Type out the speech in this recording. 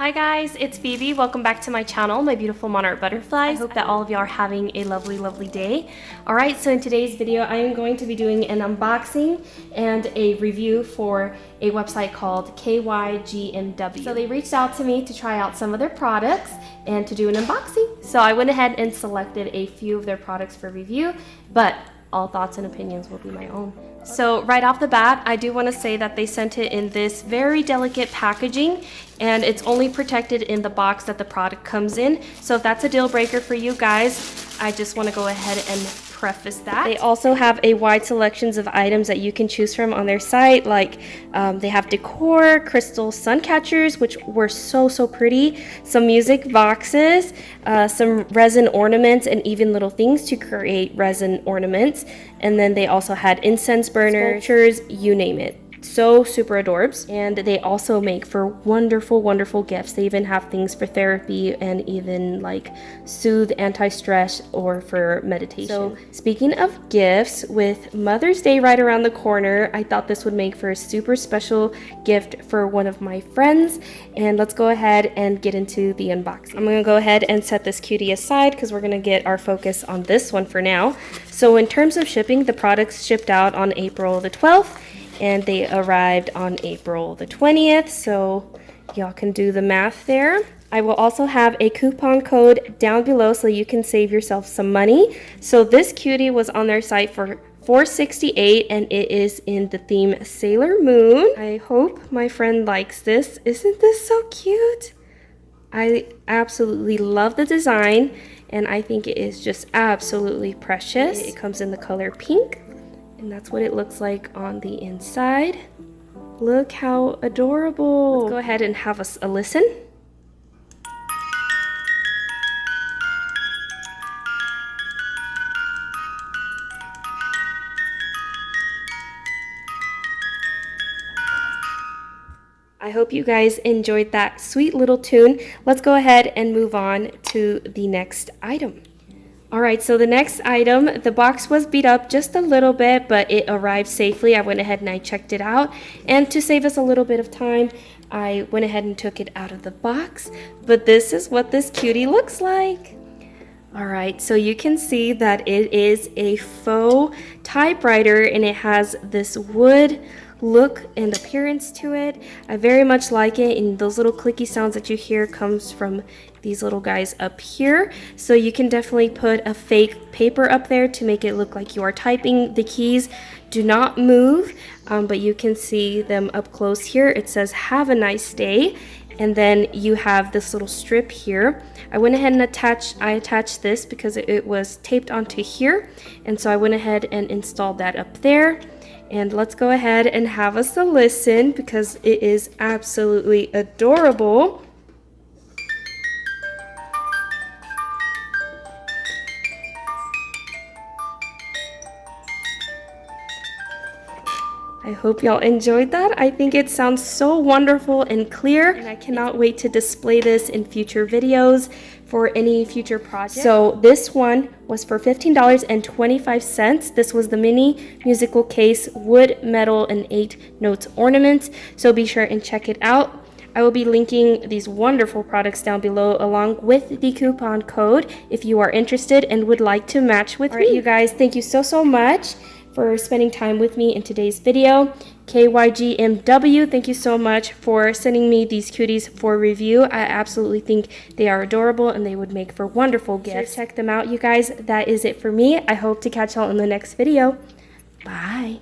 Hi guys, it's Phoebe. Welcome back to my channel, my beautiful monarch butterflies. I hope that all of you are having a lovely day. Alright, so in today's video I am going to be doing an unboxing and a review for a website called KYGMW. So they reached out to me to try out some of their products and to do an unboxing. So I went ahead and selected a few of their products for review, but all thoughts and opinions will be my own. So right off the bat, I do want to say that they sent it in this very delicate packaging, and it's only protected in the box that the product comes in. So if that's a deal breaker for you guys, I just want to go ahead and preface that. They also have a wide selections of items that you can choose from on their site, like they have decor, crystal sun catchers, which were so pretty, some music boxes, some resin ornaments, and even little things to create resin ornaments. And then they also had incense burners, sculptures, you name it. So super adorbs. And they also make for wonderful gifts. They even have things for therapy and even like soothe, anti-stress, or for meditation. So speaking of gifts, with Mother's Day right around the corner, I thought this would make for a super special gift for one of my friends. And let's go ahead and get into the unboxing. I'm gonna go ahead and set this cutie aside because we're gonna get our focus on this one for now. So in terms of shipping, the products shipped out on April the 12th. And they arrived on April the 20th, so y'all can do the math there. I will also have a coupon code down below so you can save yourself some money. So this cutie was on their site for $4.68, and it is in the theme Sailor Moon. I hope my friend likes this. Isn't this so cute? I absolutely love the design, and I think it is just absolutely precious. It comes in the color pink. And that's what it looks like on the inside. Look how adorable. Let's go ahead and have a listen. I hope you guys enjoyed that sweet little tune. Let's go ahead and move on to the next item. Alright, so the next item, the box was beat up just a little bit, but it arrived safely. I went ahead and I checked it out. And to save us a little bit of time, I went ahead and took it out of the box. But this is what this cutie looks like. Alright, so you can see that it is a faux typewriter, and it has this wood look and appearance to it. I very much like it, and those little clicky sounds that you hear comes from these little guys up here. So you can definitely put a fake paper up there to make it look like you are typing. The keys do not move, but you can see them up close here. It says "Have a nice day," and then you have this little strip here. I went ahead and attached this because it was taped onto here, and so I went ahead and installed that up there. And let's go ahead and have us a listen because it is absolutely adorable. I hope y'all enjoyed that. I think it sounds so wonderful and clear, and I cannot wait to display this in future videos for any future projects. So this one was for $15.25. This was the mini musical case, wood, metal, and 8 notes ornaments. So be sure and check it out. I will be linking these wonderful products down below along with the coupon code if you are interested and would like to match with me. Alright, you guys, thank you so much for spending time with me in today's video. KYGMW, thank you so much for sending me these cuties for review. I absolutely think they are adorable and they would make for wonderful gifts. Sure, check them out, you guys. That is it for me. I hope to catch y'all in the next video. Bye.